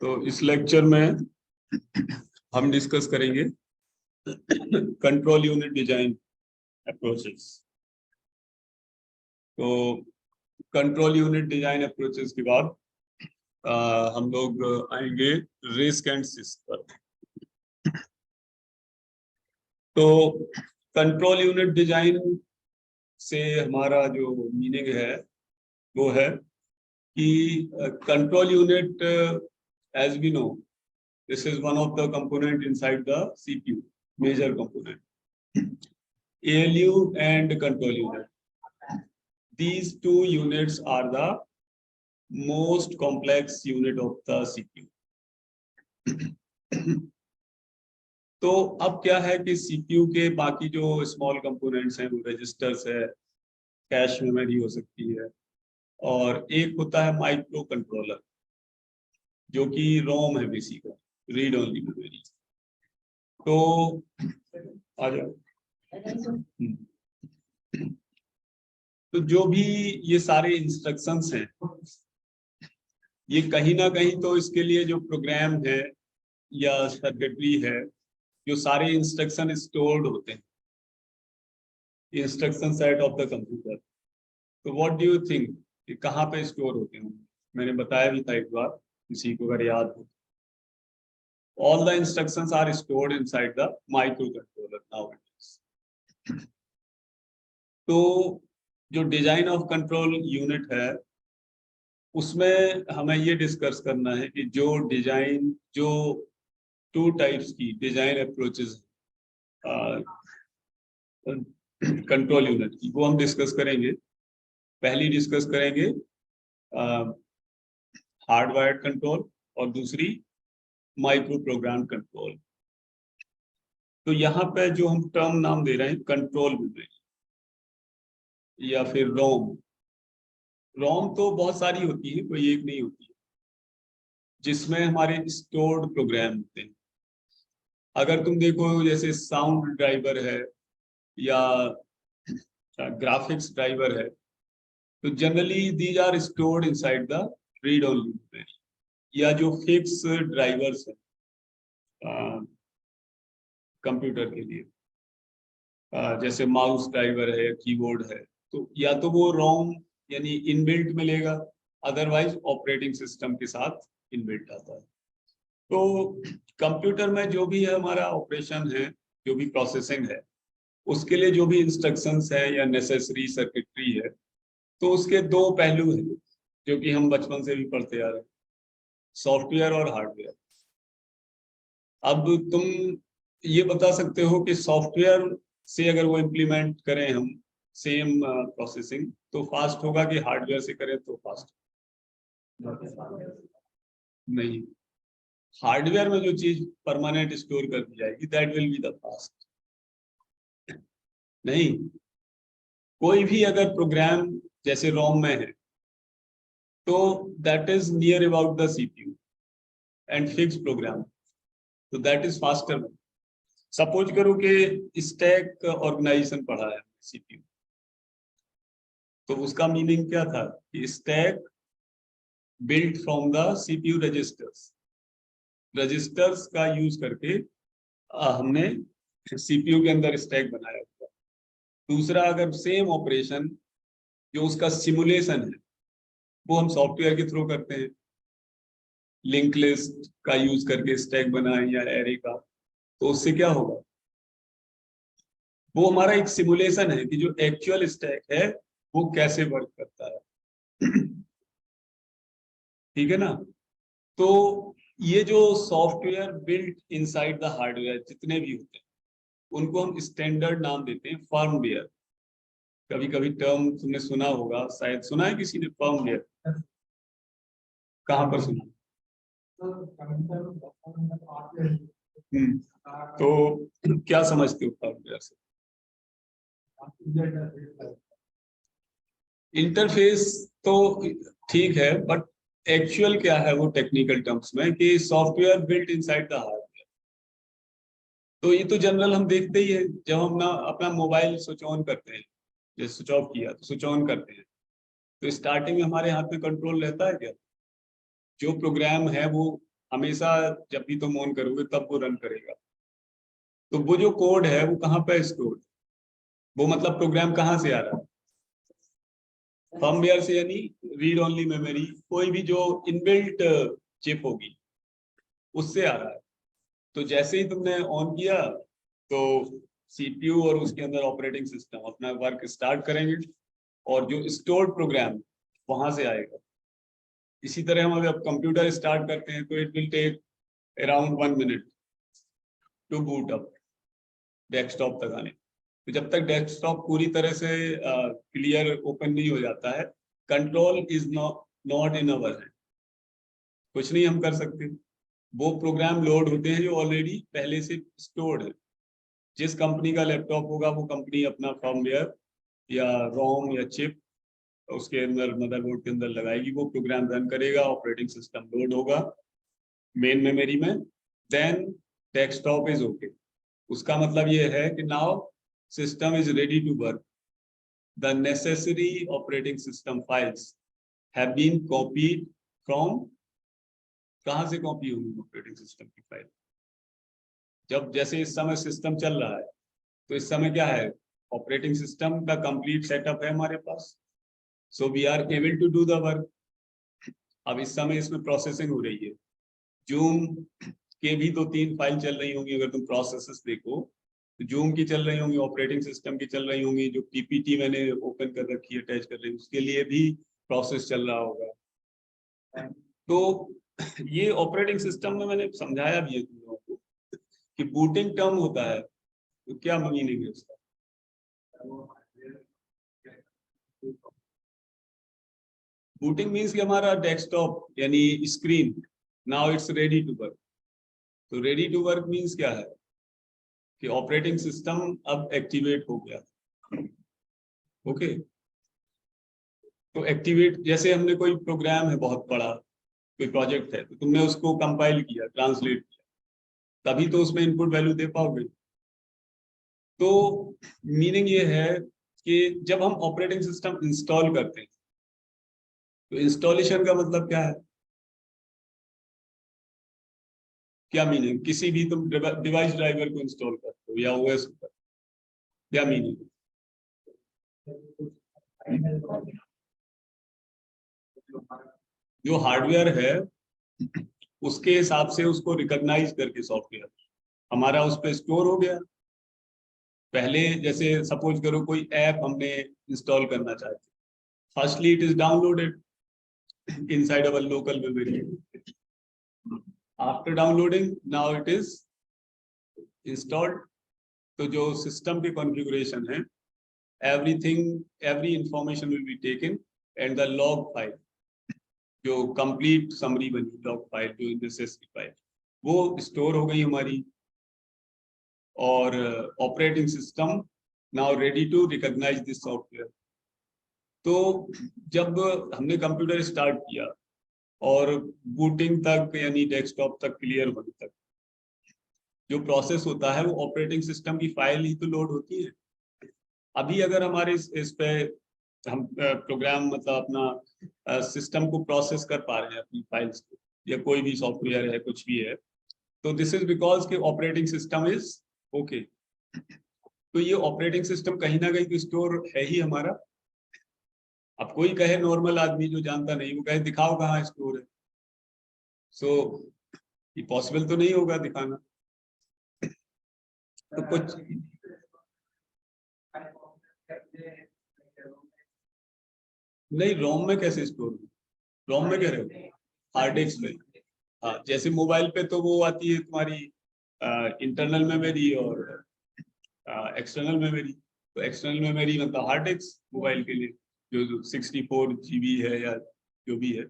तो इस लेक्चर में हम डिस्कस करेंगे कंट्रोल यूनिट डिजाइन अप्रोचेस। तो कंट्रोल यूनिट डिजाइन अप्रोचेस के बाद हम लोग आएंगे रिस्क एंड सिस्क पर। तो कंट्रोल यूनिट डिजाइन से हमारा जो मीनिंग है वो है कि control unit, as we know, this is one of the component inside the CPU, major component. ALU and control unit. These two units are the most complex unit of the CPU. तो अब क्या है कि CPU के बाकी जो small components हैं वो रजिस्टर्स है, कैश मेमोरी हो सकती है, और एक होता है माइक्रो कंट्रोलर जो कि रोम है, बेसिकली रीड ओनली मेमोरी। तो आ जाओ। तो जो भी ये सारे इंस्ट्रक्शंस हैं, ये कहीं ना कहीं तो इसके लिए जो प्रोग्राम है या सर्किटरी है, जो सारे इंस्ट्रक्शन स्टोर्ड होते हैं instruction set of the computer. तो व्हाट डू यू थिंक, ये कहाँ पे स्टोर होते हैं? मैंने बताया भी था एक बार, किसी को अगर याद हो। All the instructions are stored inside the microcontroller nowadays. तो जो डिजाइन ऑफ कंट्रोल यूनिट है उसमें हमें ये डिस्कस करना है कि जो डिजाइन, जो टू टाइप्स की डिजाइन अप्रोचेस कंट्रोल यूनिट की, वो हम डिस्कस करेंगे। पहली डिस्कस करेंगे हार्डवायर्ड कंट्रोल और दूसरी माइक्रो प्रोग्राम कंट्रोल। तो यहाँ पे जो हम टर्म नाम दे रहे हैं कंट्रोल मेमोरी या फिर रोम। रोम तो बहुत सारी होती है, कोई एक नहीं होती है, जिसमें हमारे स्टोर्ड प्रोग्राम होते हैं। अगर तुम देखो जैसे साउंड ड्राइवर है या ग्राफिक्स ड्राइवर है, तो generally these are stored inside the read only memory. या जो फिक्स ड्राइवर्स है कंप्यूटर के लिए, जैसे माउस ड्राइवर है, कीबोर्ड है, तो या तो वो रोम यानी इनबिल्ट मिलेगा, अदरवाइज ऑपरेटिंग सिस्टम के साथ इनबिल्ट आता है। तो कंप्यूटर में जो भी है हमारा ऑपरेशन है, जो भी प्रोसेसिंग है, उसके लिए जो भी इंस्ट्रक्शंस है या नेसेसरी सर्किटरी है, तो उसके दो पहलू हैं जो कि हम बचपन से भी पढ़ते आ रहे हैं, सॉफ्टवेयर और हार्डवेयर। अब तुम ये बता सकते हो कि सॉफ्टवेयर से अगर वो इम्प्लीमेंट करें हम सेम प्रोसेसिंग तो फास्ट होगा कि हार्डवेयर से करें तो फास्ट? नहीं, हार्डवेयर में जो चीज परमानेंट स्टोर कर दी जाएगी that will be the fast. नहीं, कोई भी अगर प्रोग्राम जैसे रोम में है तो that is near about the CPU and fix program, तो दैट इज फास्टर। सपोज करो कि स्टैक ऑर्गेनाइजेशन पढ़ा है सीपीयू, तो उसका मीनिंग क्या था कि stack built from the CPU registers. Registers का यूज करके हमने सीपीयू के अंदर स्टैक बनाया हुआ। दूसरा, अगर सेम ऑपरेशन जो उसका सिमुलेशन है वो हम सॉफ्टवेयर के थ्रू करते हैं, लिंक लिस्ट का यूज करके स्टैक बनाए या एरे का, तो उससे क्या होगा, वो हमारा एक सिमुलेशन है कि जो एक्चुअल स्टैक है वो कैसे वर्क करता है। ठीक है ना? तो ये जो software built inside the hardware जितने भी होते हैं उनको हम स्टैंडर्ड नाम देते हैं फर्मवेयर। कभी कभी टर्म तुमने सुना होगा, शायद सुना है किसी ने फर्मवेयर? कहाँ पर सुना? तो क्या समझते हो फर्मवेयर से? इंटरफेस तो ठीक है, बट एक्चुअल क्या है वो टेक्निकल टर्म्स में कि software built inside the hardware. तो ये तो जनरल हम देखते ही है, जब हम ना अपना मोबाइल स्विच ऑन करते हैं, जैसे स्विच ऑफ किया तो स्विच ऑन करते हैं, तो स्टार्टिंग में हमारे हाथ में कंट्रोल रहता है क्या? जो प्रोग्राम है वो हमेशा जब भी तुम ऑन करोगे तब वो रन करेगा। तो वो जो कोड है वो कहाँ पे स्टोर, वो मतलब प्रोग्राम कहाँ से आ रहा है, फर्मवेयर से, यानी रीड ओनली मेमोरी, कोई भी जो इनबिल्ट चिप होगी उससे आ रहा है। तो जैसे ही तुमने ऑन किया तो सीपीयू और उसके अंदर ऑपरेटिंग सिस्टम अपना वर्क स्टार्ट करेंगे और जो स्टोर्ड प्रोग्राम वहां से आएगा। इसी तरह हम अगर कंप्यूटर स्टार्ट करते हैं तो it will take around 1 minute to boot up desktop तक आने। तो जब तक डेस्कटॉप पूरी तरह से क्लियर ओपन नहीं हो जाता है, control is not in our hand, कुछ नहीं हम कर सकते। वो प्रोग्राम लोड होते हैं जो ऑलरेडी पहले से स्टोर्ड है। जिस कंपनी का लैपटॉप होगा वो कंपनी अपना फर्मवेयर या रोम या चिप उसके अंदर मदरबोर्ड के अंदर लगाएगी, वो प्रोग्राम रन करेगा, ऑपरेटिंग सिस्टम लोड होगा मेन मेमोरी में, देन डेस्कटॉप इज ओके। उसका मतलब ये है कि now system is ready to work, the necessary operating system files have been copied from, कहाँ से कॉपी होगी ऑपरेटिंग सिस्टम की फाइल, जब जैसे इस समय सिस्टम चल रहा है तो इस समय क्या है, ऑपरेटिंग सिस्टम का कंप्लीट सेटअप है हमारे पास, so we are able to do the work. अब इस समय इसमें प्रोसेसिंग हो रही है, जूम के भी 2-3 फाइल चल रही होंगी, अगर तुम प्रोसेसेस देखो तो जूम की चल रही होंगी, ऑपरेटिंग सिस्टम की चल रही होंगी, जो पीपीटी मैंने ओपन कर रखी है अटैच कर रही है उसके लिए भी प्रोसेस चल रहा होगा। तो ये ऑपरेटिंग सिस्टम में मैंने समझाया भी है तुम लोगों को कि बूटिंग टर्म होता है, तो क्या मीनिंग है उसका। बूटिंग मीन्स कि हमारा डेस्कटॉप यानी screen now it's ready to work. तो रेडी टू वर्क मीन्स क्या है कि ऑपरेटिंग सिस्टम अब एक्टिवेट हो गया। ओके, तो एक्टिवेट जैसे हमने कोई प्रोग्राम है बहुत बड़ा, कोई प्रोजेक्ट है, तो तुमने उसको कंपाइल किया, ट्रांसलेट किया, तभी तो उसमें इनपुट वैल्यू दे पाओगे। तो मीनिंग ये है कि जब हम ऑपरेटिंग सिस्टम इंस्टॉल करते हैं तो इंस्टॉलेशन का मतलब क्या है, क्या मीनिंग, किसी भी तुम डिवाइस ड्राइवर को इंस्टॉल करते हो या ओएस पर, क्या मीनिंग, जो हार्डवेयर है उसके हिसाब से उसको रिकॉग्नाइज करके सॉफ्टवेयर हमारा उस पर स्टोर हो गया। पहले जैसे सपोज करो कोई ऐप हमने इंस्टॉल करना चाहते, firstly it is downloaded inside our local memory, after downloading now it is installed. तो जो सिस्टम की कॉन्फ़िगरेशन है, everything, every information will be taken and the log file, जो कंप्लीट समरी बनी लॉग फाइल, जो necessary file वो store हो गई हमारी, और operating system now ready to recognise this software. तो जब हमने कंप्यूटर स्टार्ट किया और बूटिंग तक यानी डेस्कटॉप तक क्लियर होने तक जो प्रोसेस होता है वो ऑपरेटिंग सिस्टम की फाइल ही तो लोड होती है। अभी अगर हमारे इस पे हम प्रोग्राम मतलब अपना सिस्टम को प्रोसेस कर पा रहे हैं अपनी फाइल्स को, या कोई भी सॉफ्टवेयर है कुछ भी है, तो दिस इज बिकॉज कि ऑपरेटिंग सिस्टम इज ओके। तो ये ऑपरेटिंग सिस्टम कहीं ना कहीं तो स्टोर है ही हमारा। अब कोई कहे, नॉर्मल आदमी जो जानता नहीं वो कहे दिखाओ कहाँ स्टोर है, सो ये पॉसिबल तो नहीं होगा दिखाना। तो कुछ नहीं, रोम में कैसे स्टोर हो, रोम में कह रहे हो, हार्ड डिस्क में। हाँ, जैसे मोबाइल पे तो वो आती है तुम्हारी इंटरनल मेमोरी और एक्सटर्नल मेमोरी। तो एक्सटर्नल मेमोरी मतलब हार्ड डिस्क मोबाइल के लिए, जो 64 GB है या जो भी है,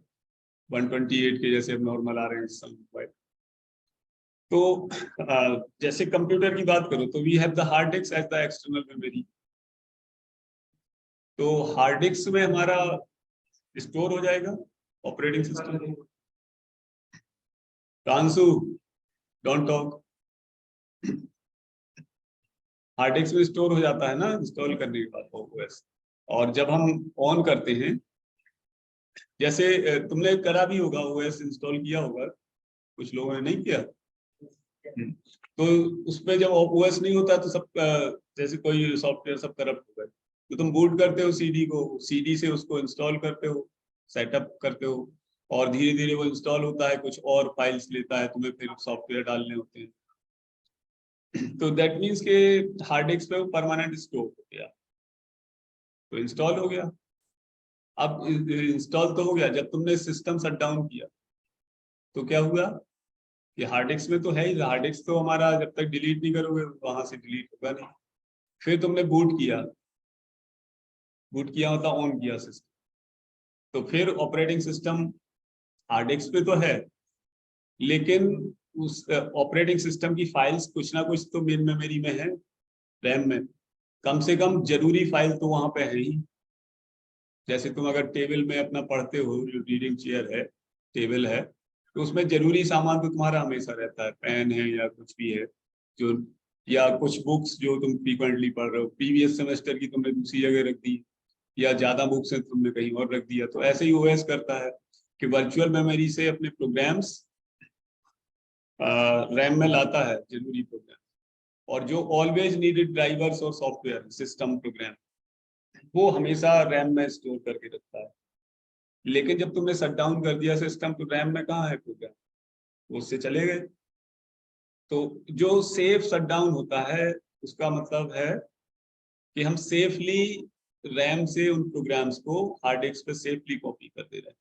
128 के जैसे नॉर्मल आ रहे हैं इस समय मोबाइल। तो जैसे कंप्यूटर की बात करो तो we have the hard disk as the external memory. तो हार्ड डिस्क में हमारा स्टोर हो जाएगा ऑपरेटिंग सिस्टम। फ्रांसू, डोंट टॉक। हार्ड डिस्क में स्टोर हो जाता है ना इंस्टॉल करने के बाद ओएस। और जब हम ऑन करते हैं, जैसे तुमने करा भी होगा, ओएस इंस्टॉल किया होगा, कुछ लोगों ने नहीं किया। तो उसमें जब ओएस नहीं होता तो सब जैसे कोई सॉफ्टवेयर सब करप्ट हो गए, तो तुम बूट करते हो सीडी को, सीडी से उसको इंस्टॉल करते हो, सेटअप करते हो, और धीरे धीरे वो इंस्टॉल होता है, कुछ और फाइल्स लेता है, तुम्हें फिर सॉफ्टवेयर डालने होते हैं। तो दैट मीन्स के हार्ड डिस्क पे वो परमानेंट स्टोर हो गया, तो इंस्टॉल हो गया। अब इंस्टॉल तो हो गया, जब तुमने सिस्टम शट डाउन किया तो क्या हुआ कि हार्ड डिस्क में तो है ही, हार्ड डिस्क तो हमारा जब तक डिलीट नहीं करोगे वहां से डिलीट होगा नहीं। फिर तुमने बूट किया, बूट किया मतलब ऑन किया सिस्टम, तो फिर ऑपरेटिंग सिस्टम हार्ड डिस्क पे तो है, लेकिन उस ऑपरेटिंग सिस्टम की फाइल्स कुछ ना कुछ तो मेन मेमोरी में है, रैम में, कम से कम जरूरी फाइल तो वहां पे है ही। जैसे तुम अगर टेबल में अपना पढ़ते हो, जो रीडिंग चेयर है, टेबल है, तो उसमें जरूरी सामान तो तुम्हारा हमेशा रहता है, पेन है या कुछ भी है जो, या कुछ बुक्स जो तुम फ्रीक्वेंटली पढ़ रहे हो, प्रीवियस सेमेस्टर की तुमने दूसरी जगह रख दी, या ज्यादा बुक्स है तुमने कहीं और रख दिया। तो ऐसे ही ओएस करता है कि वर्चुअल मेमोरी से अपने प्रोग्राम्स रैम में लाता है, जरूरी प्रोग्राम, और जो ऑलवेज नीडेड ड्राइवर्स और सॉफ्टवेयर सिस्टम प्रोग्राम वो हमेशा रैम में स्टोर करके रखता है। लेकिन जब तुमने शट डाउन कर दिया सिस्टम, तो रैम में कहाँ है प्रोग्राम, वो उससे चले गए। तो जो सेफ शट डाउन होता है उसका मतलब है कि हम सेफली रैम से उन प्रोग्राम्स को हार्ड डिस्क पे सेफली कॉपी कर दे रहे हैं।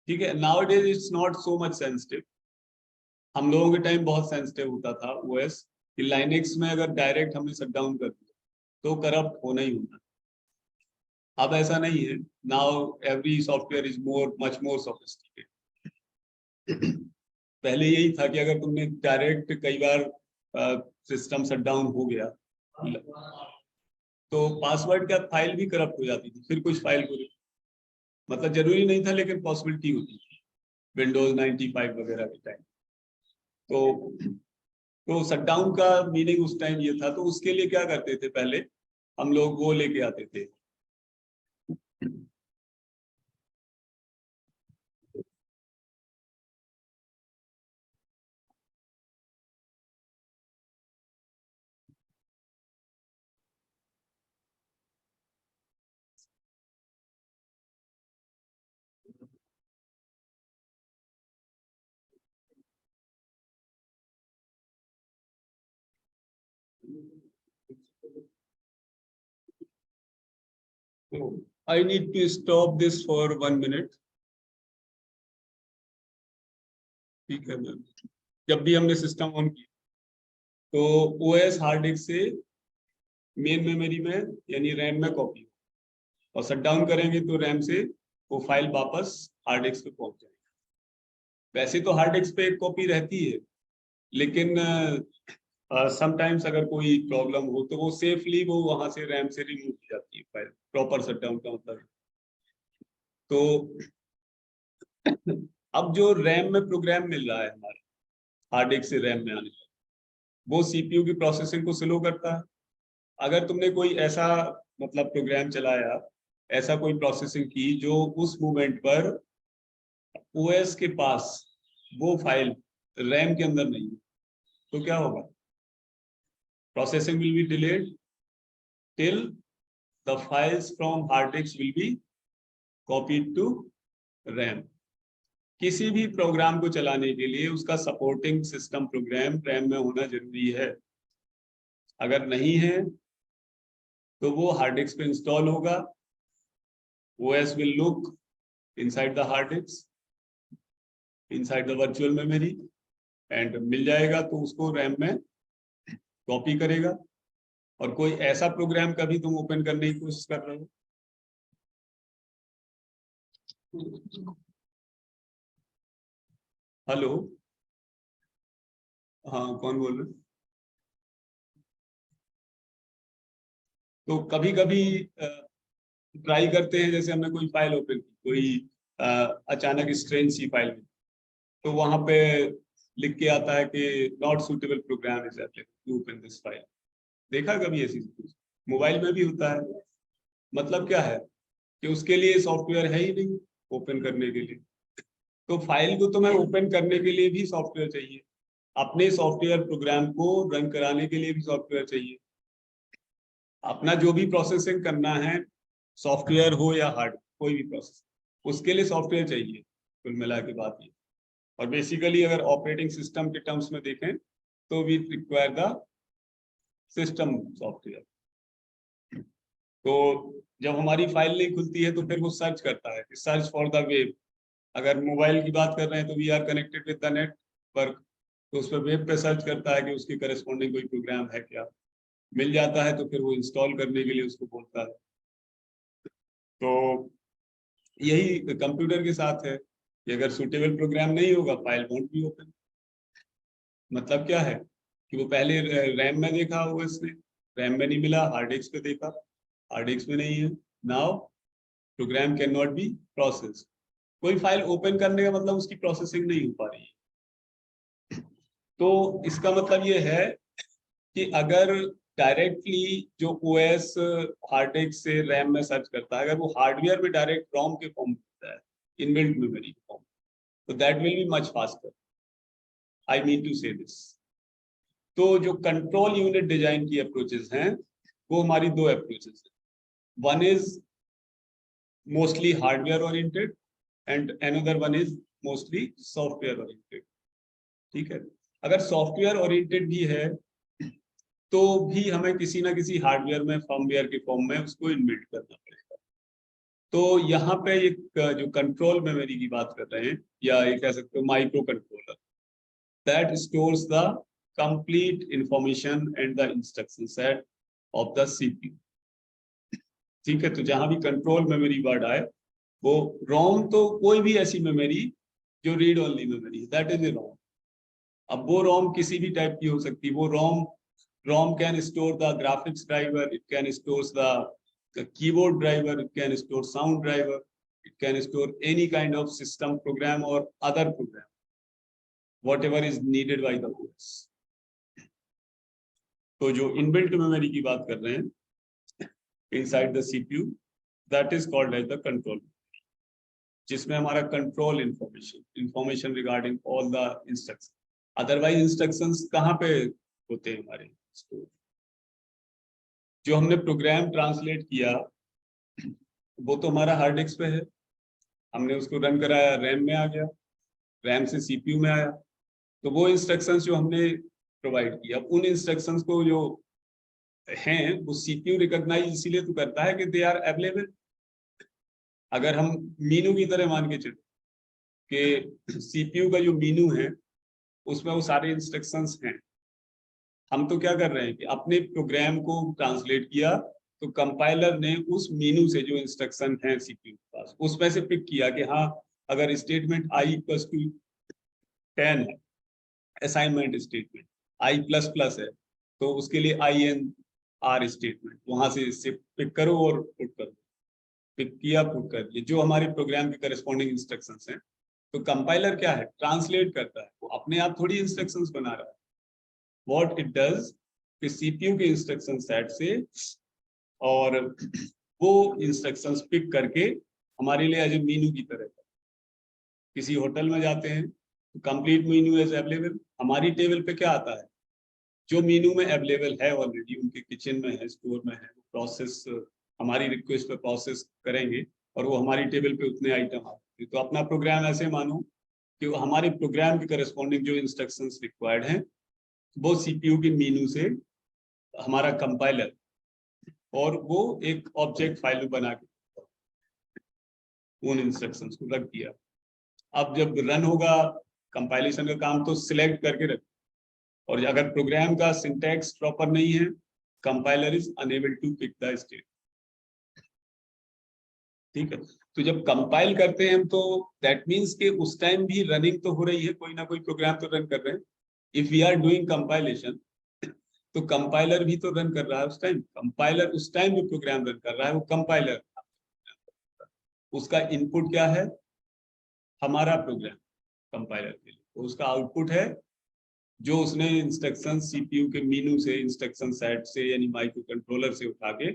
ठीक है, now days it's not so much sensitive. हम लोगों के टाइम बहुत सेंसिटिव होता था ओएस, कि लाइनेक्स में अगर डायरेक्ट हमने शट डाउन कर दिया तो करप्ट होना ही होना। अब ऐसा नहीं है, now every software is more much more sophisticated. पहले यही था कि अगर तुमने डायरेक्ट कई बार सिस्टम शट डाउन हो गया तो पासवर्ड का फाइल भी करप्ट हो जाती थी, फिर कुछ फाइल को, मतलब जरूरी नहीं था लेकिन पॉसिबिलिटी होती थी विंडोज 95 वगैरह के टाइम। तो शटडाउन का मीनिंग उस टाइम ये था, तो उसके लिए क्या करते थे, पहले हम लोग वो लेके आते थे, तो I need to stop this for 1 minute. ठीक है मैम, जब भी हमने सिस्टम ऑन किया तो ओएस हार्ड डिस्क से मेन मेमोरी में यानी रैम में कॉपी, और शट डाउन करेंगे तो रैम से वो फाइल वापस हार्ड डिस्क पे पहुंच जाएगी। वैसे तो हार्ड डिस्क पे एक कॉपी रहती है, लेकिन समटाइम्स अगर कोई प्रॉब्लम हो तो वो सेफली वो वहां से रैम से रिमूव की जाती है फाइल, प्रॉपर शट डाउन का मतलब है। तो अब जो रैम में प्रोग्राम मिल रहा है हमारे हार्ड डिस्क से रैम में आने का, वो सीपीयू की प्रोसेसिंग को स्लो करता है। अगर तुमने कोई ऐसा मतलब प्रोग्राम चलाया, ऐसा कोई प्रोसेसिंग की जो उस मोमेंट पर ओएस के पास वो फाइल रैम के अंदर नहीं है, तो क्या होगा, processing will be delayed till the files from hard disk will be copied to RAM. किसी भी प्रोग्राम को चलाने के लिए उसका सपोर्टिंग सिस्टम प्रोग्राम रैम में होना जरूरी है। अगर नहीं है तो वो हार्ड डिस्क पे इंस्टॉल होगा, OS will look inside the hard disk, inside the virtual memory, and मिल जाएगा तो उसको रैम में कॉपी करेगा। और कोई ऐसा प्रोग्राम कभी तुम ओपन करने की कोशिश कर रहे हो, हेलो, हाँ कौन बोल रहे, तो कभी कभी ट्राई करते हैं, जैसे हमने कोई फाइल ओपन की, कोई अचानक स्ट्रेंज सी फाइल में, तो वहां पे लिख के आता है कि not suitable program is available to open this file. देखा कभी ऐसी चीज, मोबाइल में भी होता है। मतलब क्या है कि उसके लिए सॉफ्टवेयर है ही नहीं ओपन करने के लिए। तो फाइल को तो मैं ओपन करने के लिए भी सॉफ्टवेयर चाहिए, अपने सॉफ्टवेयर प्रोग्राम को रन कराने के लिए भी सॉफ्टवेयर चाहिए। अपना जो भी प्रोसेसिंग करना है, सॉफ्टवेयर हो या हार्ड, कोई भी प्रोसेस, उसके लिए सॉफ्टवेयर चाहिए। कुल मिला के बात ये। और बेसिकली अगर ऑपरेटिंग सिस्टम के टर्म्स में देखें तो we require the system software. तो जब हमारी फाइल नहीं खुलती है तो फिर वो सर्च करता है कि सर्च फॉर द वेब। अगर मोबाइल की बात कर रहे हैं तो we are connected with the network, तो उस पर वेब पे सर्च करता है कि उसकी करस्पॉन्डिंग कोई प्रोग्राम है क्या। मिल जाता है तो फिर वो इंस्टॉल करने के लिए उसको बोलता है। तो यही कंप्यूटर के साथ है कि अगर सूटेबल प्रोग्राम नहीं होगा, फाइल वोंट बी ओपन। मतलब क्या है कि वो पहले रैम में देखा होगा इसने, रैम में नहीं मिला, हार्ड डिस्क पे देखा, हार्ड डिस्क में नहीं है, now program can not be process. कोई फाइल ओपन करने का मतलब उसकी प्रोसेसिंग नहीं हो पा रही है। तो इसका मतलब ये है कि अगर डायरेक्टली जो ओएस हार्ड डिस्क से रैम में सर्च करता है, अगर वो हार्डवेयर में डायरेक्ट रोम के फॉर्म में होता है, इनबिल्ट मेमोरी फॉर्म, तो that will be much faster. I mean to say this. तो जो कंट्रोल यूनिट डिजाइन की अप्रोचेस हैं, वो हमारी दो अप्रोचेस हैं। One is mostly hardware oriented and another one is mostly software oriented. ठीक है, अगर सॉफ्टवेयर ओरिएंटेड भी है तो भी हमें किसी ना किसी हार्डवेयर में, फर्मवेयर के फॉर्म में उसको इनबिल्ट करना पड़ेगा। तो यहाँ पे एक जो कंट्रोल मेमोरी की बात कर रहे हैं, या ये कह सकते हो micro controller, that stores the complete information and the instruction set of the CPU. ठीक है, तो जहां भी कंट्रोल मेमोरी वर्ड आए, वो रोम तो कोई भी ऐसी मेमोरी जो रीड ओनली मेमोरी है, दैट इज ए रोम। अब वो रोम किसी भी टाइप की हो सकती है। वो ROM can store the graphics driver, it can store the keyboard driver, it can store sound driver, it can store any kind of system program or other program, whatever is needed by the OS. तो जो inbuilt memory की बात कर रहे हैं inside the CPU, that is called as the control, जिसमें हमारा control information regarding all the instruction. Otherwise instructions कहाँ पे होते हैं हमारे स्टोर? जो हमने प्रोग्राम ट्रांसलेट किया वो तो हमारा हार्ड डिस्क पे है, हमने उसको रन कराया, रैम में आ गया, रैम से सीपीयू में आया। तो वो इंस्ट्रक्शंस जो हमने प्रोवाइड किया, उन इंस्ट्रक्शंस को जो हैं वो सीपीयू रिकॉग्नाइज इसीलिए तो करता है कि दे आर अवेलेबल। अगर हम मीनू की तरह मान के चले कि सीपीयू का जो मीनू है उसमें वो सारे इंस्ट्रक्शंस हैं, हम तो क्या कर रहे हैं कि अपने प्रोग्राम को ट्रांसलेट किया, तो कंपाइलर ने उस मीनू से जो इंस्ट्रक्शन है सीपीयू के पास, उसमें से पिक किया कि हाँ, अगर स्टेटमेंट i = 10 है, असाइनमेंट स्टेटमेंट, i++ है, तो उसके लिए INR स्टेटमेंट वहां से इससे पिक करो और पुट करो। पिक किया, पुट कर दिया, जो हमारे प्रोग्राम के करस्पॉन्डिंग इंस्ट्रक्शंस हैं। तो कंपाइलर क्या है, ट्रांसलेट करता है, वो अपने आप थोड़ी इंस्ट्रक्शंस बना रहा है। व्हाट इट डज कि सीपीयू के इंस्ट्रक्शन सेट से और वो इंस्ट्रक्शंस पिक करके हमारे लिए एज ए मीनू की तरह। किसी होटल में जाते हैं तो कंप्लीट मीनू इज अवेलेबल, हमारी टेबल पे क्या आता है, जो मीनू में अवेलेबल है ऑलरेडी, उनके किचन में है, स्टोर में है, प्रोसेस हमारी रिक्वेस्ट पे प्रोसेस करेंगे और वो हमारी टेबल पे उतने आइटम आते हैं। तो अपना प्रोग्राम ऐसे मानो कि वो हमारे प्रोग्राम के करस्पॉन्डिंग जो इंस्ट्रक्शंस रिक्वायर्ड हैं वो सीपीयू के मीनू से हमारा कंपाइलर, और वो एक ऑब्जेक्ट फाइल बना के उन इंस्ट्रक्शंस को रख दिया। अब जब रन होगा कंपाइलेशन का काम, तो सिलेक्ट करके रख, और अगर प्रोग्राम का सिंटैक्स प्रॉपर नहीं है, compiler is unable to pick the state. ठीक है, तो जब कंपाइल करते हैं हम, तो दैट मीन्स कि उस टाइम भी रनिंग तो हो रही है, कोई ना कोई प्रोग्राम तो रन कर रहे हैं। If we are doing compilation, तो कंपाइलर भी तो रन कर रहा है उस टाइम। कंपाइलर उस टाइम जो प्रोग्राम रन कर रहा है वो कंपाइलर, उसका इनपुट क्या है, हमारा प्रोग्राम कंपाइलर के लिए, तो उसका आउटपुट है जो उसने इंस्ट्रक्शन सीपीयू के मीनू से, इंस्ट्रक्शन सेट से, यानी माइक्रो कंट्रोलर से उठा के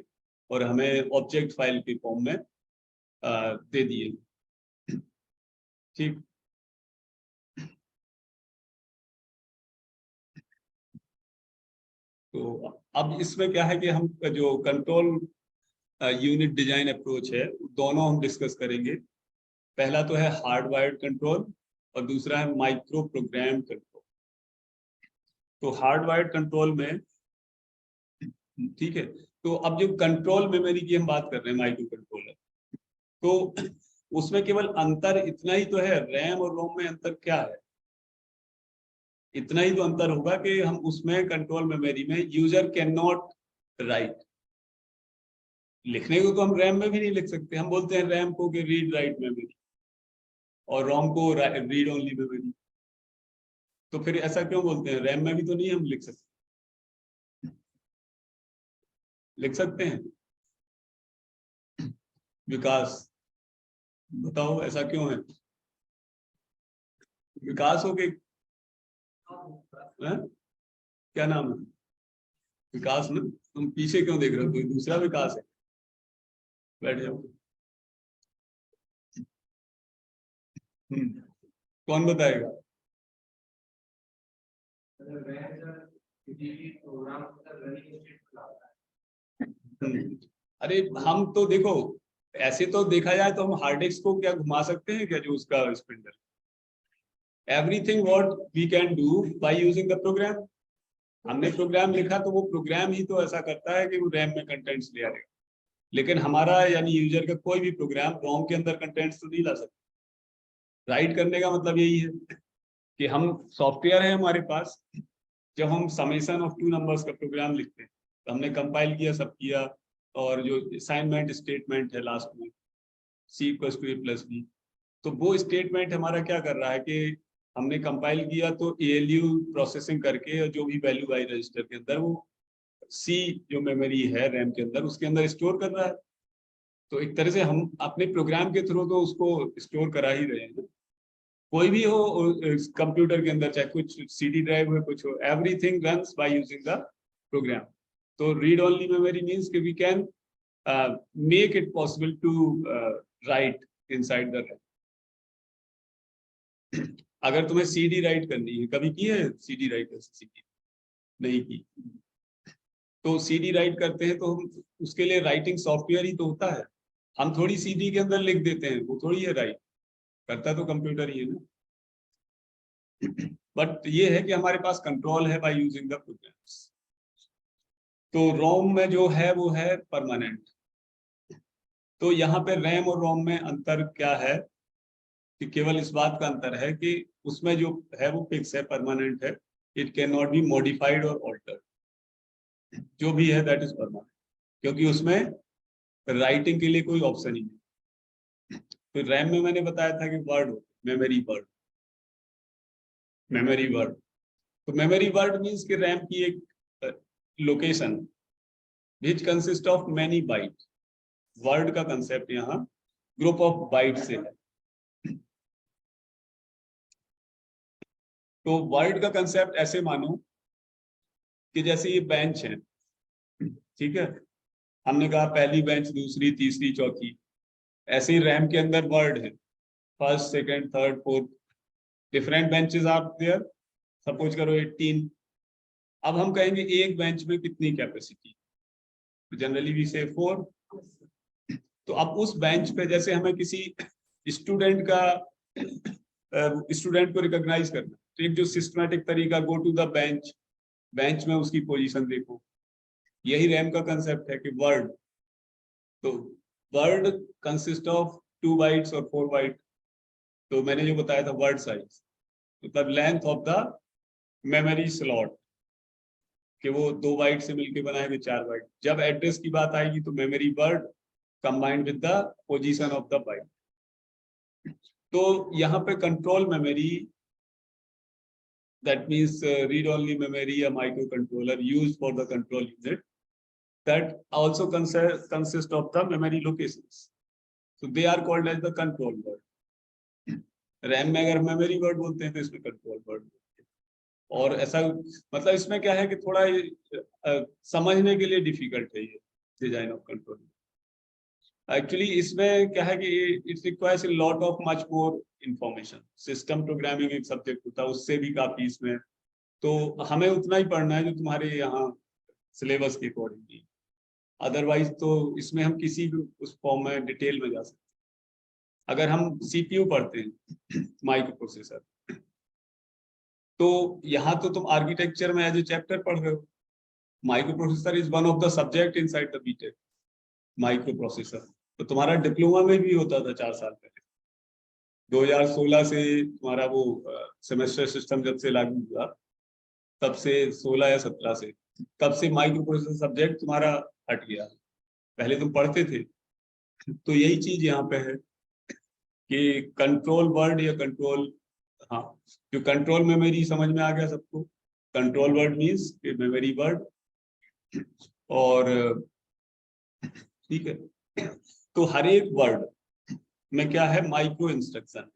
और हमें ऑब्जेक्ट फाइल के फॉर्म में दे दिए। ठीक, तो अब इसमें क्या है कि हम जो कंट्रोल यूनिट डिजाइन अप्रोच है दोनों हम डिस्कस करेंगे। पहला तो है हार्ड वायर्ड कंट्रोल और दूसरा है माइक्रो प्रोग्राम कंट्रोल। तो हार्ड वायर्ड कंट्रोल में, ठीक है, तो अब जो कंट्रोल मेमोरी की हम बात कर रहे हैं माइक्रो कंट्रोलर, तो उसमें केवल अंतर इतना ही तो है, रैम और रोम में अंतर क्या है, इतना ही तो अंतर होगा कि हम उसमें कंट्रोल मेमोरी में यूजर कैन नॉट राइट, लिखने को तो हम रैम में भी नहीं लिख सकते, हम बोलते हैं रैम को कि रीड राइट मेमोरी और रोम को रीड ओनली मेमोरी। तो फिर ऐसा क्यों बोलते हैं, रैम में भी तो नहीं हम लिख सकते, लिख सकते हैं। विकास बताओ ऐसा क्यों है, विकास हो के क्या नाम है, विकास ना, तुम पीछे क्यों देख रहे हो, कोई दूसरा विकास है, बैठ जाओ। कौन बताएगा, अरे हम तो देखो, ऐसे तो देखा जाए तो हम हार्ड डिस्क को क्या घुमा सकते हैं क्या, जो उसका spindle, everything what we can do by using the program. हमने प्रोग्राम लिखा तो वो प्रोग्राम ही तो ऐसा करता है कि वो रैम में कंटेंट्स ले आएगा, लेकिन हमारा यानी यूजर का कोई भी प्रोग्राम रोम के अंदर कंटेंट्स तो नहीं ला सकता। राइट करने का मतलब यही है कि हम सॉफ्टवेयर है हमारे पास, जब हम समेशन ऑफ टू नंबर्स का प्रोग्राम लिखते हैं तो हमने कंपाइल किया, सब किया, और जो असाइनमेंट स्टेटमेंट है लास्ट में C equals to A plus B, तो वो स्टेटमेंट हमारा क्या कर रहा है कि हमने कंपाइल किया तो एएलयू प्रोसेसिंग करके जो भी वैल्यू आई रजिस्टर के अंदर वो सी जो मेमोरी है रैम के अंदर उसके अंदर स्टोर कर रहा है। तो एक तरह से हम अपने प्रोग्राम के थ्रू तो उसको स्टोर करा ही रहे हैं। कोई भी हो कंप्यूटर के अंदर, चाहे कुछ सीडी ड्राइव हो कुछ हो, everything runs by using the program. तो रीड ओनली मेमोरी मींस कि we can make it possible to write inside the RAM. अगर तुम्हें सीडी राइट करनी है, कभी की है सीडी राइट, सीडी नहीं की, तो सीडी राइट करते हैं तो हम उसके लिए राइटिंग सॉफ्टवेयर ही तो होता है, हम थोड़ी सीडी के अंदर लिख देते हैं, वो थोड़ी है राइट, करता तो कंप्यूटर ही है ना। बट ये है कि हमारे पास कंट्रोल है बाय यूजिंग द प्रोग्राम्स। तो रोम में जो है वो है परमानेंट। तो यहाँ पे रैम और रोम में अंतर क्या है, कि केवल इस बात का अंतर है कि उसमें जो है वो फिक्स है, परमानेंट है, it can not be modified और ऑल्टर्ड, जो भी है दैट इज परमानेंट, क्योंकि उसमें राइटिंग के लिए कोई ऑप्शन ही नहीं। तो रैम में मैंने बताया था कि word, memory word, memory word, तो मेमोरी वर्ड मीन्स कि रैम की एक location which consist of many byte. Word का कंसेप्ट यहाँ ग्रुप ऑफ बाइट से है। तो वर्ड का कंसेप्ट ऐसे मानो कि जैसे ये बेंच है, ठीक है, हमने कहा पहली बेंच, दूसरी, तीसरी, चौथी, ऐसे ही रैम के अंदर वर्ड है, first, second, third, fourth, different benches are there, suppose करो 18। अब हम कहेंगे एक बेंच में कितनी कैपेसिटी, जनरली वी से 4। तो अब उस बेंच पे जैसे हमें किसी स्टूडेंट का स्टूडेंट को रिकॉग्नाइज करना, तो एक जो सिस्टमैटिक तरीका, go to the bench, bench में उसकी पोजीशन देखो, यही रैम का कंसेप्ट है कि वर्ड, तो वर्ड कंसिस्ट ऑफ 2 बाइट्स और 4 बाइट। तो मैंने जो बताया था वर्ड साइज, मतलब length of the memory slot, कि वो 2 बाइट से मिलकर बनाएंगे 4 बाइट। जब एड्रेस की बात आएगी तो memory word combined with the position of the byte. तो यहाँ पे control memory, that means read only memory, a microcontroller used for the control unit, that also consist of the memory locations, so they are called as the control word। RAM में अगर memory word बोलते हैं तो इसमें control word, और ऐसा मतलब इसमें क्या है कि थोड़ा समझने के लिए डिफिकल्ट है ये डिजाइन ऑफ कंट्रोल। एक्चुअली इसमें क्या है कि it requires a lot of much more information. System programming एक सब्जेक्ट होता है, उससे भी काफी इसमें, तो हमें उतना ही पढ़ना है जो तुम्हारे यहाँ सिलेबस के अकॉर्डिंगली। अदरवाइज तो इसमें हम किसी भी उस फॉर्म में डिटेल में जा सकते हैं। अगर हम सीपीयू पढ़ते हैं माइक्रो प्रोसेसर, तो यहाँ तो तुम आर्किटेक्चर में एज ए चैप्टर पढ़ रहे हो। Microprocessor is one of the subject inside the BTech microprocessor. तो तुम्हारा डिप्लोमा में भी होता था 4 साल पहले। 2016 से तुम्हारा वो सेमेस्टर सिस्टम जब से लागू हुआ, तब से 16 या 17 से, तब से माइक्रो प्रोसेसर सब्जेक्ट तुम्हारा हट गया। पहले तुम पढ़ते थे। तो यही चीज यहाँ पे है कि कंट्रोल वर्ड या कंट्रोल, हाँ, जो कंट्रोल मेमोरी समझ में आ गया सबको। Control word means memory word, और ठीक है। तो हर एक वर्ड में क्या है, माइक्रो इंस्ट्रक्शन।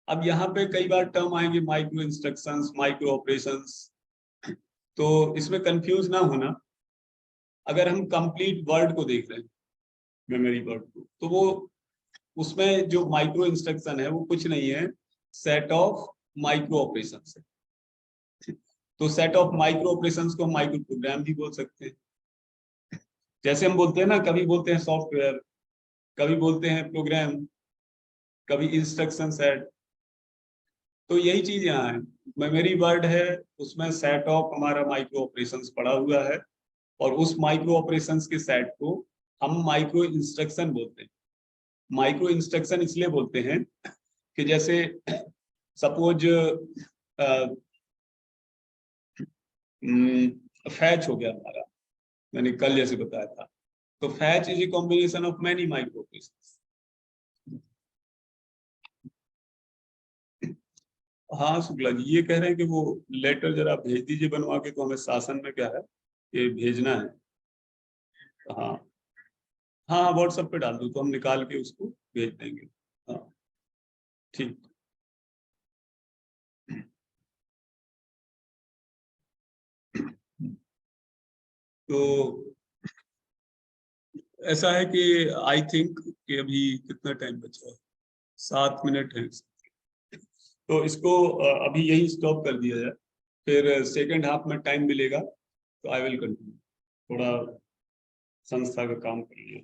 अब यहाँ पे कई बार टर्म आएंगे, माइक्रो इंस्ट्रक्शंस, माइक्रो ऑपरेशंस, तो इसमें कंफ्यूज ना होना। अगर हम कंप्लीट वर्ड को देख रहे हैं, मेमोरी वर्ड को, तो वो उसमें जो माइक्रो इंस्ट्रक्शन है वो कुछ नहीं है, सेट ऑफ माइक्रो ऑपरेशंस है। तो सेट ऑफ माइक्रो ऑपरेशंस को हम माइक्रो प्रोग्राम भी बोल सकते हैं। जैसे हम बोलते हैं ना, कभी बोलते हैं सॉफ्टवेयर, कभी बोलते हैं प्रोग्राम, कभी इंस्ट्रक्शन सेट। तो यही चीज यहाँ है, मेमोरी वर्ड है, उसमें सेट ऑफ हमारा माइक्रो ऑपरेशंस पड़ा हुआ है, और उस माइक्रो ऑपरेशंस के सेट को हम माइक्रो इंस्ट्रक्शन बोलते हैं। माइक्रो इंस्ट्रक्शन इसलिए बोलते हैं कि जैसे सपोज फैच हो गया हमारा, मैंने कल जैसे बताया था, तो fetch is a combination of many micro operations. हाँ शुक्ला जी, ये कह रहे हैं कि वो लेटर जरा भेज दीजिए बनवा के, तो हमें शासन में क्या है ये भेजना है। हाँ हाँ, व्हाट्सएप पे डाल दो तो हम निकाल के उसको भेज देंगे। हाँ ठीक। तो ऐसा है कि आई थिंक कि अभी कितना टाइम बचा है, 7 मिनट है। तो इसको अभी यही स्टॉप कर दिया जाए, फिर सेकेंड हाफ में टाइम मिलेगा तो आई विल कंटिन्यू। थोड़ा संस्था का काम कर लिया।